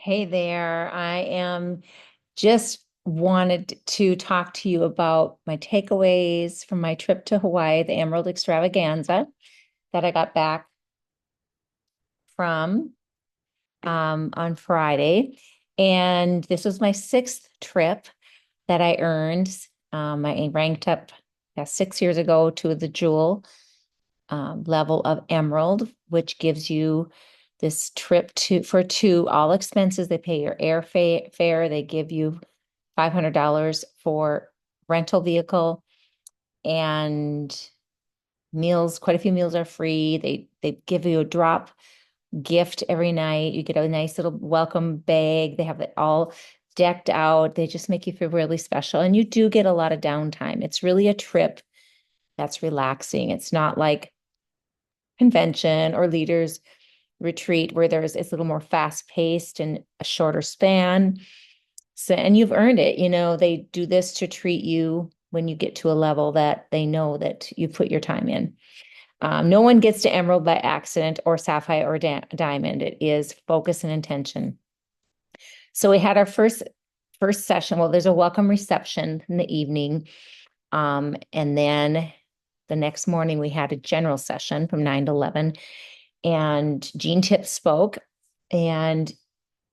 Hey there. I am just wanted to talk to you about my takeaways from my trip to Hawaii, the Emerald Extravaganza that I got back from on Friday. And this was my sixth trip that I earned. I ranked up 6 years ago to the jewel level of Emerald, which gives you this trip for two, all expenses. They pay your fare. They give you $500 for rental vehicle and meals. Quite a few meals are free. They give you a drop gift every night. You get a nice little welcome bag. They have it all decked out. They just make you feel really special. And you do get a lot of downtime. It's really a trip that's relaxing. It's not like convention or leaders retreat where it's a little more fast paced and a shorter span. So, and you've earned it. They do this to treat you when you get to a level that they know that you put your time in. No one gets to Emerald by accident or Sapphire or Diamond. It is focus and intention. So we had our first session. Well, there's a welcome reception in the evening. And then the next morning we had a general session from 9 to 11. And Gene Tips spoke, and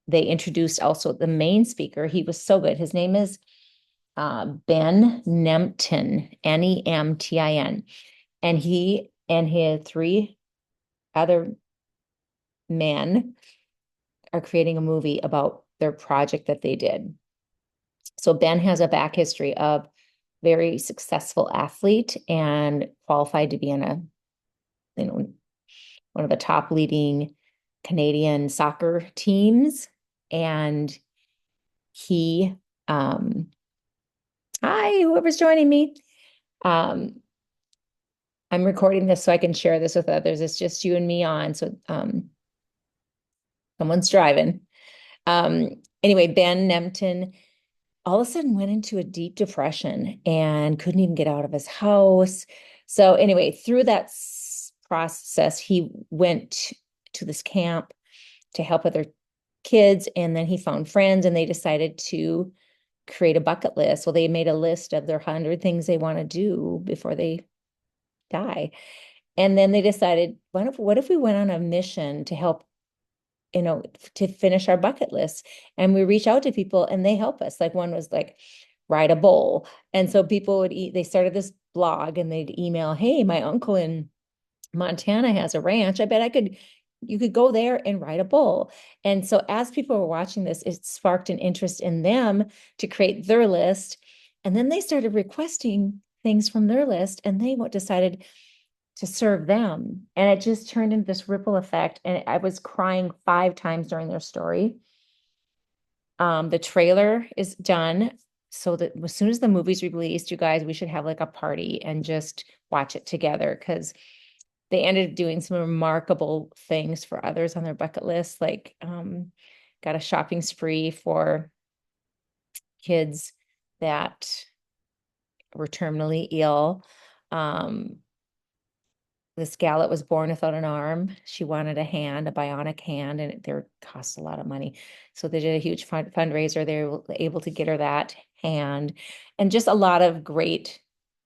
they introduced also the main speaker. He was so good. His name is Ben Nemtin, Nemtin. And he and his three other men are creating a movie about their project that they did. So Ben has a back history of very successful athlete and qualified to be in one of the top leading Canadian soccer teams. And he, hi, whoever's joining me. I'm recording this so I can share this with others. It's just you and me on. So someone's driving. Anyway, Ben Nemtin all of a sudden went into a deep depression and couldn't even get out of his house. So anyway, through that process, he went to this camp to help other kids, and then he found friends, and they decided to create a bucket list. Well, they made a list of their 100 things they want to do before they die. And then they decided, what if we went on a mission to help, to finish our bucket list? And we reach out to people and they help us. Like one was like, ride a bull. And so people they started this blog and they'd email, hey, my uncle in Montana has a ranch. I bet you could go there and ride a bull. And so as people were watching this, it sparked an interest in them to create their list. And then they started requesting things from their list, and they decided to serve them. And it just turned into this ripple effect. And I was crying 5 times during their story. The trailer is done. So that as soon as the movie's released, you guys, we should have like a party and just watch it together, because they ended up doing some remarkable things for others on their bucket list, like got a shopping spree for kids that were terminally ill. This gal that was born without an arm, she wanted a bionic hand, and it costs a lot of money. So they did a huge fundraiser. They were able to get her that hand, and just a lot of great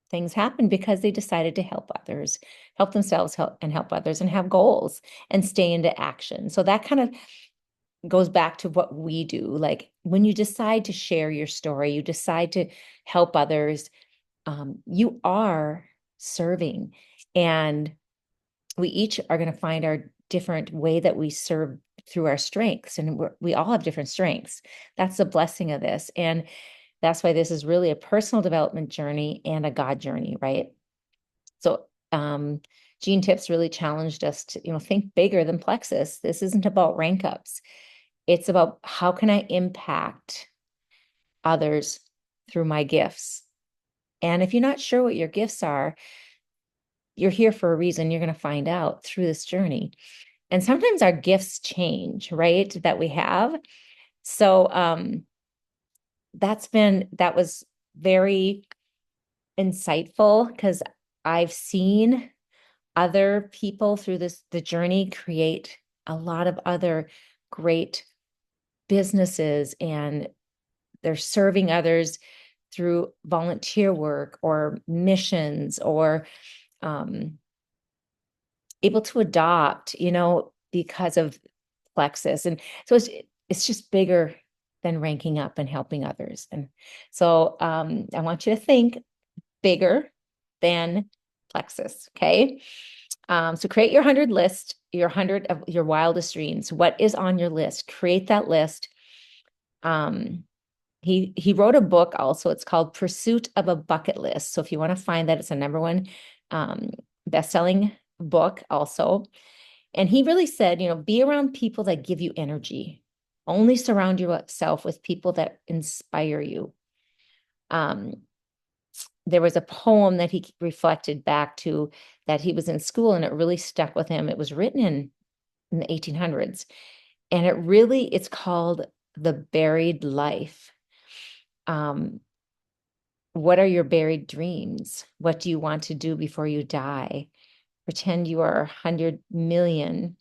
things happened because they decided to help others, help themselves, and help others, and have goals and stay into action. So that kind of goes back to what we do. Like when you decide to share your story, you decide to help others, you are serving. And we each are going to find our different way that we serve through our strengths. And we all have different strengths. That's the blessing of this. And that's why this is really a personal development journey and a God journey, right? So Gene Tips really challenged us to, think bigger than Plexus. This isn't about rank ups. It's about how can I impact others through my gifts. And if you're not sure what your gifts are, you're here for a reason. You're going to find out through this journey. And sometimes our gifts change, right? That we have. So that was very insightful, because I've seen other people through the journey create a lot of other great businesses and they're serving others through volunteer work or missions or able to adopt, because of plexus. And so it's just bigger than ranking up and helping others. And so I want you to think bigger than plexus. Okay. So create your 100 list, your 100 of your wildest dreams. What is on your list? Create that list. He wrote a book also. It's called Pursuit of a Bucket List. So if you want to find that, it's a #1 best-selling book also. And he really said, be around people that give you energy. Only surround yourself with people that inspire you. There was a poem that he reflected back to that he was in school and it really stuck with him. It was written in the 1800s. And it's called The Buried Life. What are your buried dreams? What do you want to do before you die? Pretend you are 100 million.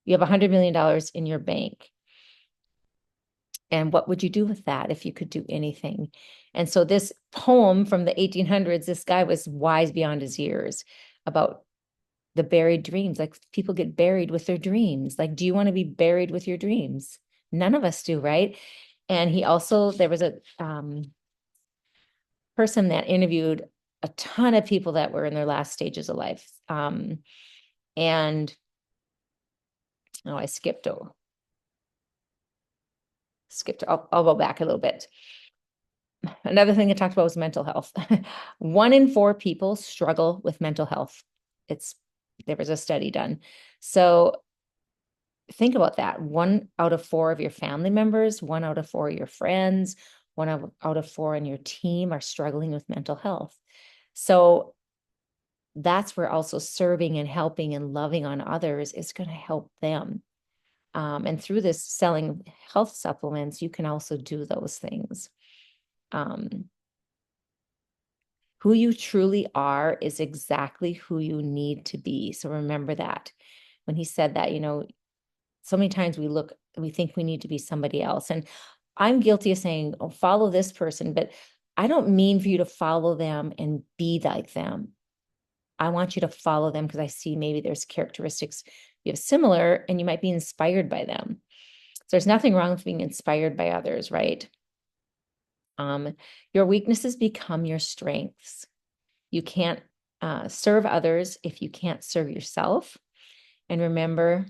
You have $100 million in your bank. And what would you do with that if you could do anything? And so this poem from the 1800s, this guy was wise beyond his years about the buried dreams. Like people get buried with their dreams. Like, do you want to be buried with your dreams? None of us do, right? And there was a person that interviewed a ton of people that were in their last stages of life. I skipped. I'll go back a little bit. Another thing I talked about was mental health. 1 in 4 people struggle with mental health. There was a study done. So think about that. 1 out of 4 of your family members, 1 out of 4 of your friends, 1 out of 4 in your team are struggling with mental health. So that's where also serving and helping and loving on others is going to help them. And through this selling health supplements, you can also do those things. Who you truly are is exactly who you need to be. So remember that. When he said that, so many times we think we need to be somebody else. And I'm guilty of saying, oh, follow this person, but I don't mean for you to follow them and be like them. I want you to follow them because I see maybe there's characteristics you have similar and you might be inspired by them. So there's nothing wrong with being inspired by others, right? Your weaknesses become your strengths. You can't serve others if you can't serve yourself. And remember,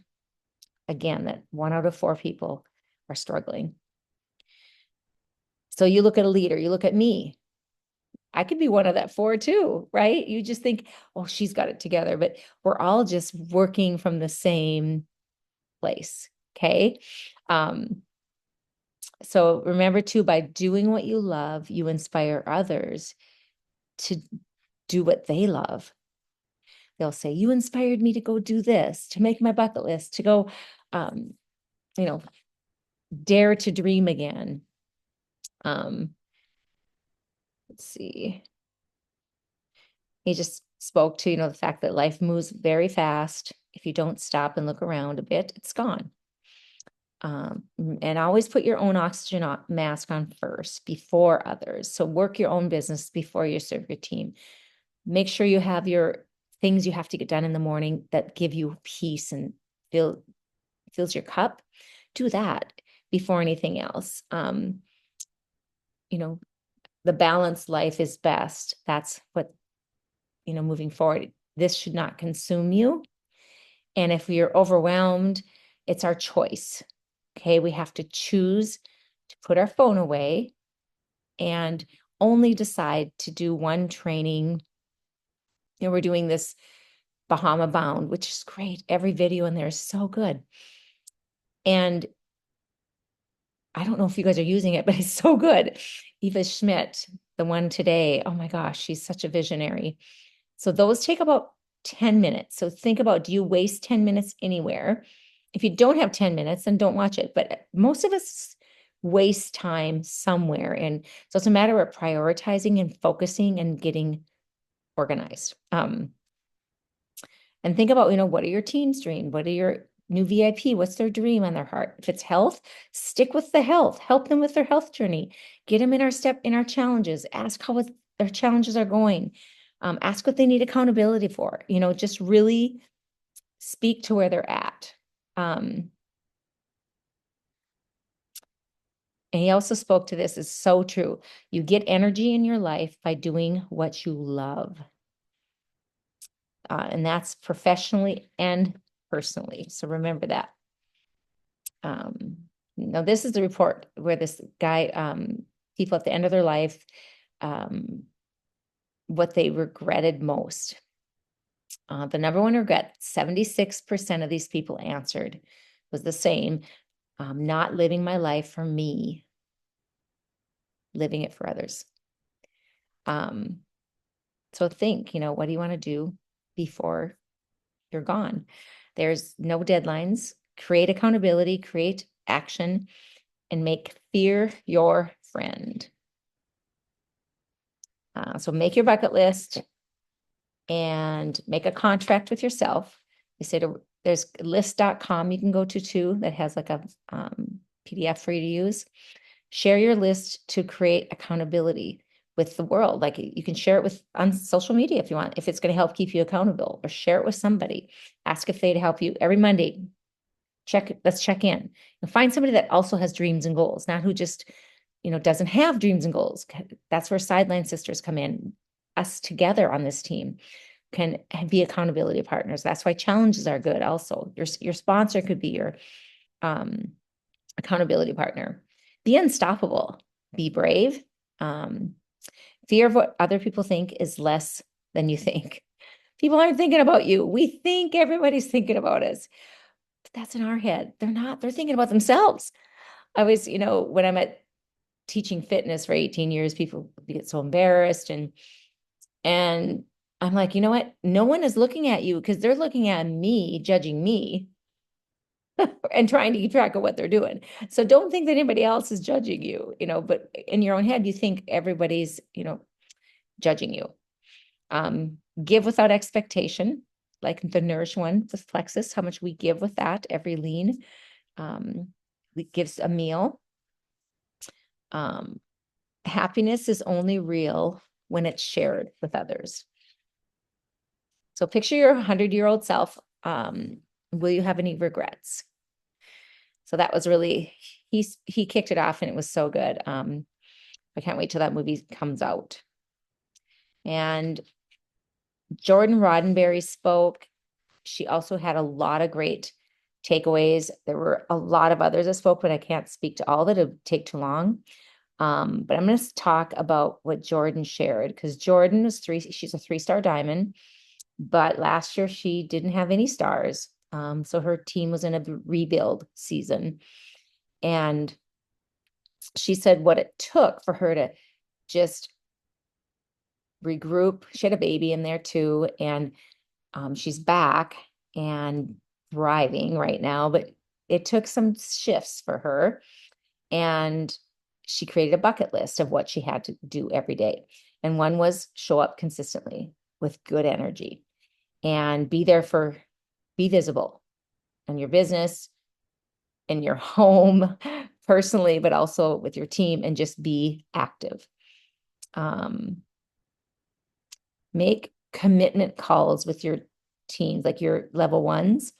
again, that 1 out of 4 people are struggling. So you look at a leader, you look at me. I could be one of that 4 too, right? You just think, oh, she's got it together, but we're all just working from the same place. Okay. So remember too, by doing what you love, you inspire others to do what they love. They'll say, you inspired me to go do this, to make my bucket list, to go, dare to dream again. Let's see. He just spoke to, the fact that life moves very fast. If you don't stop and look around a bit, it's gone. And always put your own oxygen mask on first before others. So work your own business before you serve your team. Make sure you have your things you have to get done in the morning that give you peace and fills your cup. Do that before anything else. The balanced life is best. That's what, moving forward, this should not consume you. And if we are overwhelmed, it's our choice. Okay. We have to choose to put our phone away and only decide to do one training. We're doing this Bahama Bound, which is great. Every video in there is so good. And I don't know if you guys are using it, but it's so good. Eva Schmidt, the one today, oh my gosh, she's such a visionary. So those take about 10 minutes. So think about, do you waste 10 minutes anywhere? If you don't have 10 minutes, then don't watch it. But most of us waste time somewhere. And so it's a matter of prioritizing and focusing and getting organized. And think about, what are your team's dreams? What are your new VIP, what's their dream on their heart? If it's health, stick with the health, help them with their health journey, get them in our challenges, ask how their challenges are going, ask what they need accountability for, just really speak to where they're at. And he also spoke to this, is so true. You get energy in your life by doing what you love. And that's professionally and personally. So remember that. Now, this is the report where this guy, people at the end of their life, what they regretted most. The number one regret, 76% of these people answered, was the same. Not living my life for me, living it for others. So think, what do you want to do before you're gone? There's no deadlines. Create accountability, create action, and make fear your friend. So make your bucket list and make a contract with yourself. You say there's list.com you can go to too that has like a PDF for you to use. Share your list to create accountability with the world. Like you can share it on social media if you want, if it's going to help keep you accountable, or share it with somebody. Ask if they'd help you every Monday. Let's check in and find somebody that also has dreams and goals, not who just, doesn't have dreams and goals. That's where Sideline Sisters come in. Us together on this team can be accountability partners. That's why challenges are good. Also, your sponsor could be your accountability partner. Be unstoppable. Be brave. Fear of what other people think is less than you think. People aren't thinking about you. We think everybody's thinking about us, but that's in our head. They're not. They're thinking about themselves. I was, when I'm teaching fitness for 18 years, people get so embarrassed and I'm like, you know what? No one is looking at you because they're looking at me, judging me and trying to keep track of what they're doing. So don't think that anybody else is judging you, but in your own head, you think everybody's, judging you. Give without expectation, like the Nourish one with Plexus, how much we give with that every lean. We gives a meal. Happiness is only real when it's shared with others. So picture your 100-year-old self. Will you have any regrets? So that was really, he kicked it off and it was so good. I can't wait till that movie comes out. And Jordan Roddenberry spoke. She also had a lot of great takeaways. There were a lot of others that spoke, but I can't speak to all of it. It would take too long. But I'm going to talk about what Jordan shared, because Jordan was she's a 3-star diamond, but last year she didn't have any stars. So her team was in a rebuild season. And she said what it took for her to just regroup. She had a baby in there too. And she's back and thriving right now, but it took some shifts for her. And she created a bucket list of what she had to do every day. And one was show up consistently with good energy and be visible in your business, in your home, personally, but also with your team, and just be active. Make commitment calls with your teams, like your level ones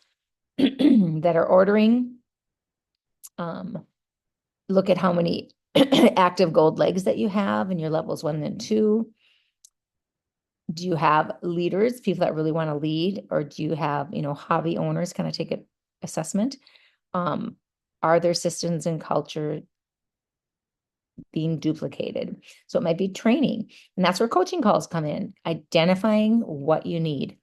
that are ordering. Look at how many active gold legs that you have in your levels 1 and 2. Do you have leaders, people that really want to lead, or do you have, hobby owners kind of take an assessment? Are there systems and culture being duplicated? So it might be training, and that's where coaching calls come in, identifying what you need.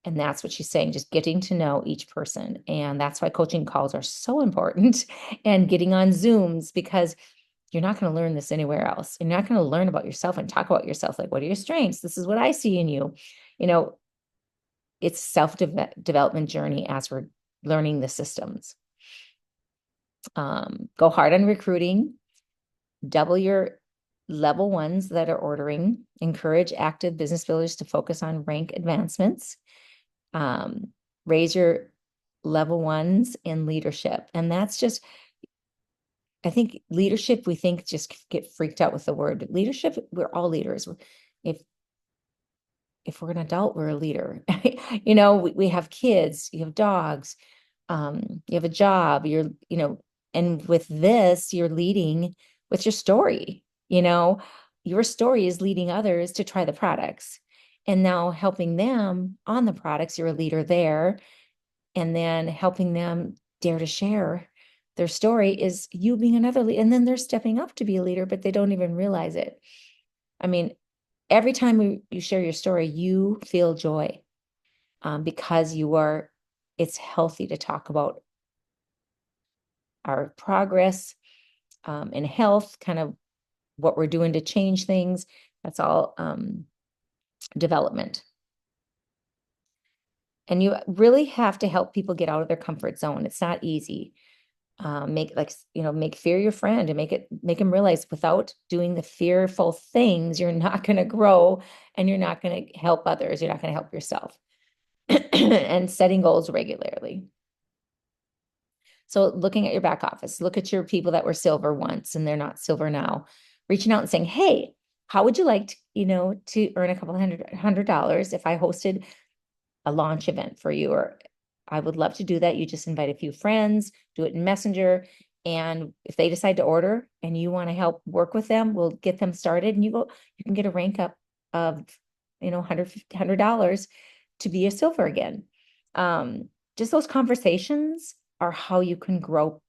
And that's what she's saying, just getting to know each person. And that's why coaching calls are so important, and getting on Zooms, because you're not going to learn this anywhere else. You're not going to learn about yourself and talk about yourself. Like, what are your strengths? This is what I see in you. It's self-development journey as we're learning the systems. Go hard on recruiting, double your level ones that are ordering, encourage active business builders to focus on rank advancements, raise your level ones in leadership. And that's just, I think leadership, we think just get freaked out with the word leadership. We're all leaders. If if we're an adult, we're a leader. We have kids, you have dogs, you have a job, and with this, you're leading with your story. Your story is leading others to try the products and now helping them on the products. You're a leader there, and then helping them dare to share their story is you being another leader. And then they're stepping up to be a leader, but they don't even realize it. I mean, every time you share your story, you feel joy, because it's healthy to talk about our progress, in health, kind of what we're doing to change things. That's all development. And you really have to help people get out of their comfort zone. It's not easy. Make fear your friend and make them realize without doing the fearful things, you're not going to grow and you're not going to help others. You're not going to help yourself. And setting goals regularly. So looking at your back office, look at your people that were silver once and they're not silver now, reaching out and saying, hey, how would you like to earn a couple $100 if I hosted a launch event for you? Or I would love to do that. You just invite a few friends, do it in Messenger. And if they decide to order and you want to help work with them, we'll get them started and you can get a rank up of, $100 to be a silver again. Just those conversations are how you can grow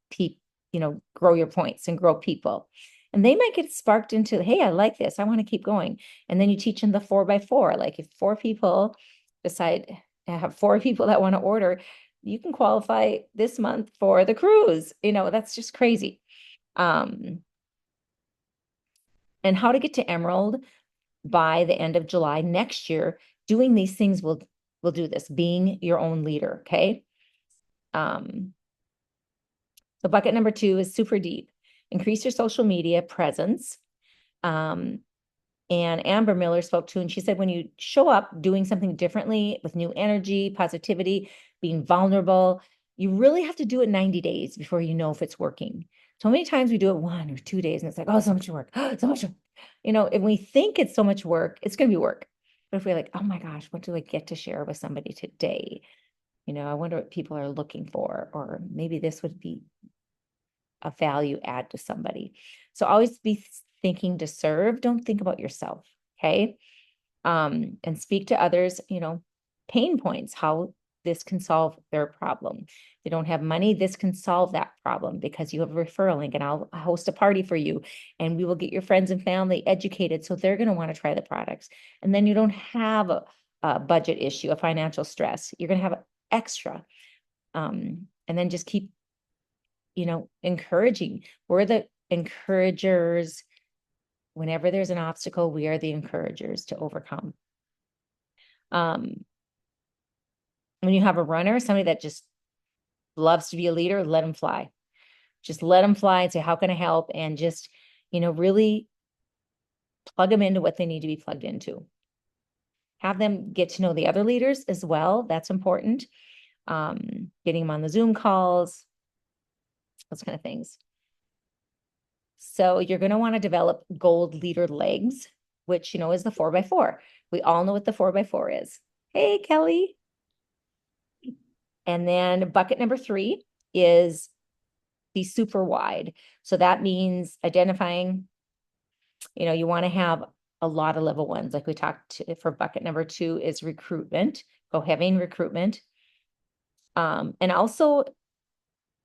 grow your points and grow people. And they might get sparked into, hey, I like this. I want to keep going. And then you teach them the 4x4. Like if 4 people decide to have 4 people that want to order, you can qualify this month for the cruise. That's just crazy. And how to get to Emerald by the end of July next year. Doing these things will do this, being your own leader. Okay. So bucket number 2 is super deep. Increase your social media presence. And Amber Miller spoke to, and she said, when you show up doing something differently with new energy, positivity, being vulnerable, you really have to do it 90 days before you know if it's working. So many times we do it 1 or 2 days and it's like, oh, so much work. So much work. If we think it's so much work, it's going to be work. But if we're like, oh my gosh, what do I get to share with somebody today? I wonder what people are looking for, or maybe this would be a value add to somebody. So always be thinking to serve. Don't think about yourself. Okay. And speak to others, pain points, how this can solve their problem. If they don't have money, this can solve that problem because you have a referral link, and I'll host a party for you and we will get your friends and family educated. So they're going to want to try the products. And then you don't have a budget issue, a financial stress. You're going to have extra. And then just keep encouraging. We're the encouragers. Whenever there's an obstacle, we are the encouragers to overcome. When you have a runner, somebody that just loves to be a leader, let them fly. Just let them fly and say, how can I help? And just, really plug them into what they need to be plugged into. Have them get to know the other leaders as well. That's important. Getting them on the Zoom calls, those kind of things. So you're going to want to develop gold leader legs, which, is the 4x4. We all know what the 4x4 is. Hey, Kelly. And then bucket number 3 is be super wide. So that means identifying, you want to have a lot of level 1s. Like we talked for bucket number 2 is recruitment. Go heavy in recruitment. And also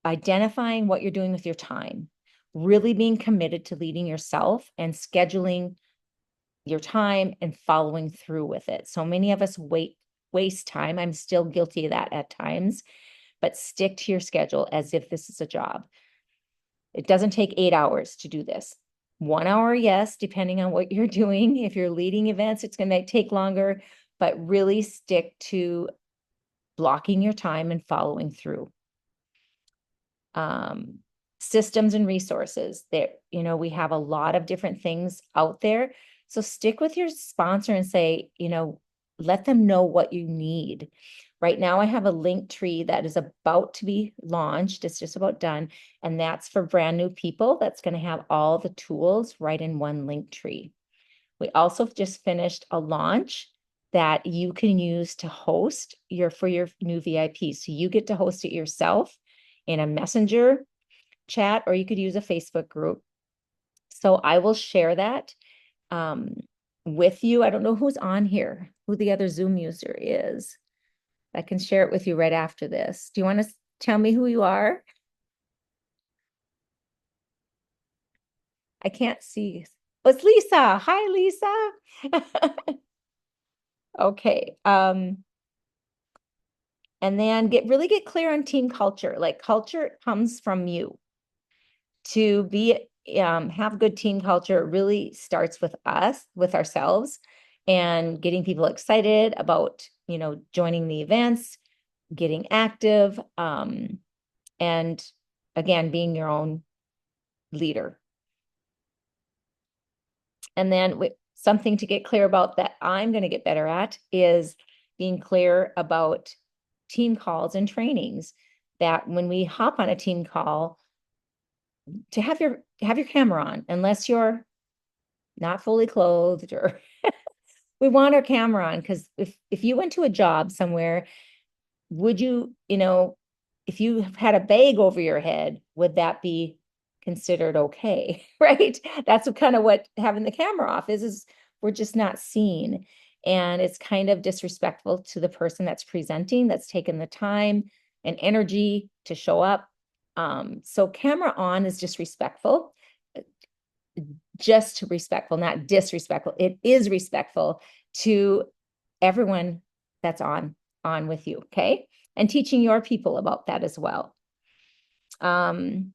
identifying what you're doing with your time. Really being committed to leading yourself and scheduling your time and following through with it. So many of us waste time. I'm still guilty of that at times, but stick to your schedule as if this is a job. It doesn't take 8 hours to do this. 1 hour, yes, depending on what you're doing. If you're leading events, it's going to take longer, but really stick to blocking your time and following through. Systems and resources there. We have a lot of different things out there. So stick with your sponsor and say, let them know what you need, Right now, I have a link tree that is about to be launched. It's just about done. And that's for brand new people. That's going to have all the tools right in one link tree. We also just finished a launch that you can use to host for your new VIPs. So you get to host it yourself in a messenger chat, or you could use a Facebook group. So I will share that with you. I don't know who's on here, who the other Zoom user is. I can share it with you right after this. Do you want to tell me who you are? I can't see. Oh, it's Lisa. Hi, Lisa. Okay. And then really get clear on team culture. Like, culture comes from you. To have good team culture really starts with us, with ourselves, and getting people excited about, joining the events, getting active, and again, being your own leader. And then something to get clear about that I'm going to get better at is being clear about team calls and trainings, that when we hop on a team call, to have your camera on, unless you're not fully clothed, or we want our camera on, because if you went to a job somewhere, would you, if you had a bag over your head, would that be considered okay? Right? That's what having the camera off is we're just not seen. And it's kind of disrespectful to the person that's presenting, that's taken the time and energy to show up. So camera on is just respectful, not disrespectful. It is respectful to everyone that's on with you, okay? And teaching your people about that as well. And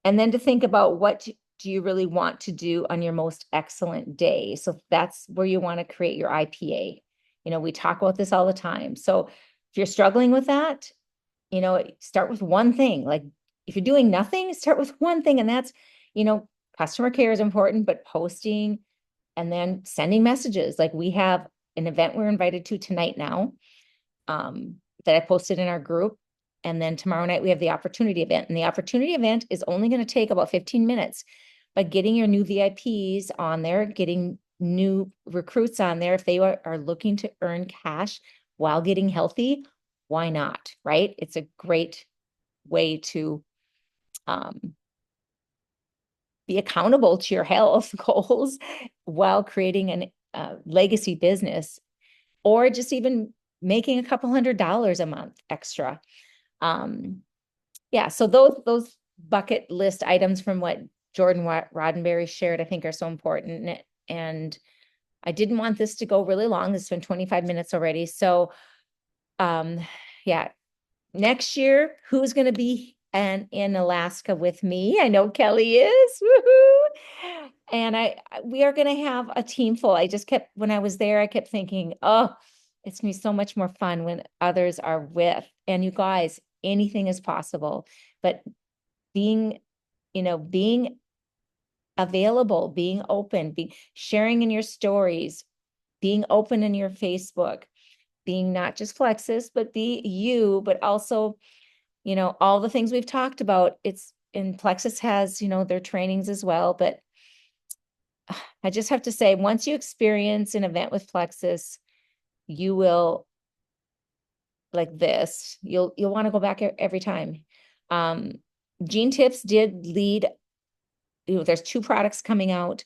then to think about, what do you really want to do on your most excellent day? So that's where you want to create your IPA. We talk about this all the time. So if you're struggling with that, start with one thing. Like, if you're doing nothing, start with one thing. And that's, customer care is important, but posting and then sending messages. Like, we have an event we're invited to tonight now, that I posted in our group. And then tomorrow night we have the opportunity event. And the opportunity event is only going to take about 15 minutes. But getting your new VIPs on there, getting new recruits on there, if they are looking to earn cash while getting healthy, why not? Right? It's a great way to be accountable to your health goals while creating a legacy business, or just even making a couple $100 a month extra. Yeah, so those bucket list items from what Jordan Roddenberry shared, I think, are so important. And I didn't want this to go really long. It's been 25 minutes already. So yeah, next year, who's going to be in Alaska with me? I know Kelly is. Woohoo! And we are going to have a team full. When I was there, I kept thinking, oh, it's going to be so much more fun when others are with. And you guys, anything is possible. But being available, being open, sharing in your stories, being open in your Facebook, being not just Flexus, but be you, but also, all the things we've talked about. And Plexus has, their trainings as well. But I just have to say, once you experience an event with Plexus, you will, like this, you'll want to go back every time. Gene Tips did lead, there's 2 products coming out.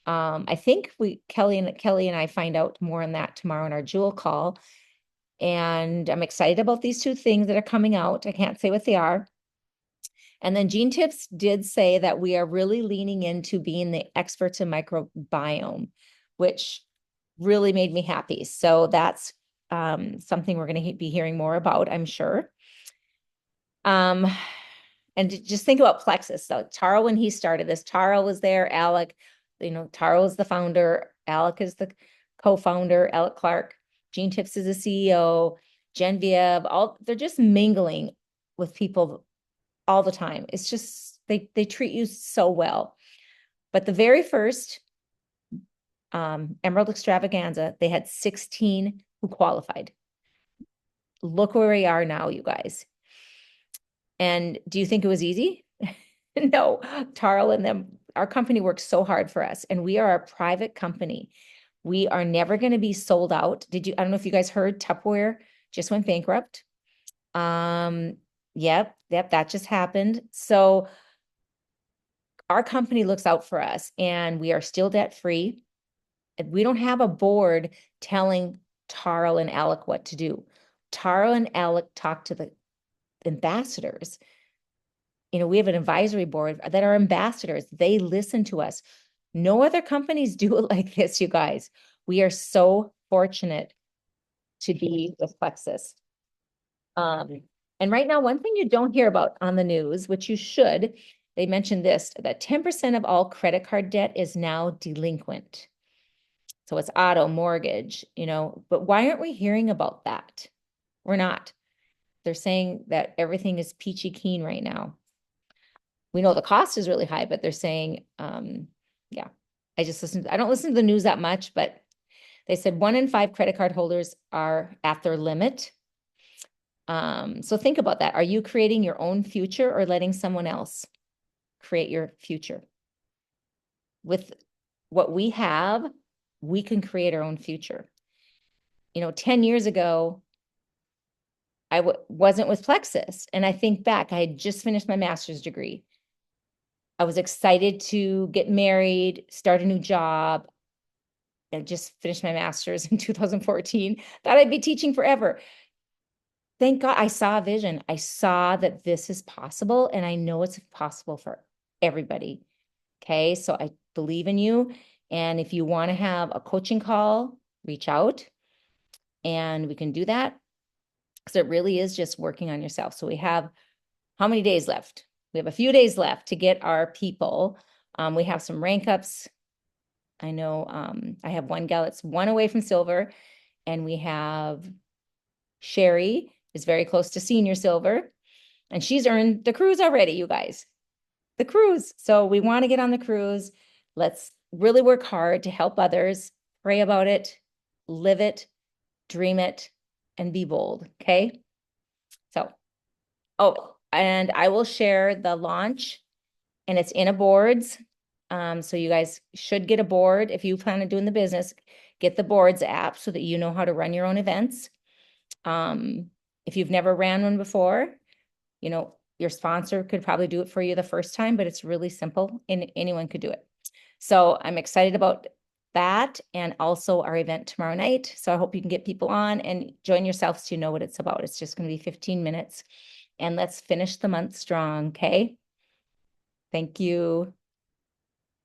I think Kelly and I find out more on that tomorrow in our Jewel call. And I'm excited about these 2 things that are coming out. I can't say what they are. And then Gene Tips did say that we are really leaning into being the experts in microbiome, which really made me happy. So that's something we're going to be hearing more about, I'm sure. And just think about Plexus. So Taro, when he started this, Taro was there, Alec, Taro is the founder, Alec is the co-founder, Alec Clark, Gene Tips is the CEO, Genevieve, they're just mingling with people all the time. It's just, they treat you so well. But the very first Emerald Extravaganza, they had 16 who qualified. Look where we are now, you guys. And do you think it was easy? No, Tarl and them, our company works so hard for us, and we are a private company. We are never going to be sold out. I don't know if you guys heard, Tupperware just went bankrupt. Yep, that just happened. So our company looks out for us, and we are still debt free. We don't have a board telling Tarl and Alec what to do. Tarl and Alec talk to the ambassadors. We have an advisory board that are ambassadors. They listen to us. No other companies do it like this, you guys. We are so fortunate to be with Plexus. And right now, one thing you don't hear about on the news, which you should, they mentioned this, that 10% of all credit card debt is now delinquent. So it's auto, mortgage, but why aren't we hearing about that? We're not. They're saying that everything is peachy keen right now. We know the cost is really high, but they're saying, yeah, I don't listen to the news that much, but they said 1 in 5 credit card holders are at their limit. So think about that. Are you creating your own future or letting someone else create your future? With what we have, we can create our own future. 10 years ago, I wasn't with Plexus. And I think back, I had just finished my master's degree. I was excited to get married, start a new job. I just finished my master's in 2014. Thought I'd be teaching forever. Thank God I saw a vision. I saw that this is possible, and I know it's possible for everybody. Okay, so I believe in you. And if you want to have a coaching call, reach out and we can do that. Because it really is just working on yourself. So we have how many days left? We have a few days left to get our people. We have some rank ups. I know I have one gal that's one away from silver, and we have Sherry is very close to senior silver, and she's earned the cruise already, you guys. The cruise. So we want to get on the cruise. Let's really work hard to help others, pray about it, live it, dream it, and be bold. Okay. So, and I will share the launch, and it's in a boards. So you guys should get a board. If you plan on doing the business, get the boards app so that you know how to run your own events. If you've never ran one before, your sponsor could probably do it for you the first time, but it's really simple and anyone could do it. So I'm excited about that, and also our event tomorrow night. So I hope you can get people on and join yourselves so you know what it's about. It's just going to be 15 minutes, and let's finish the month strong. Okay. Thank you.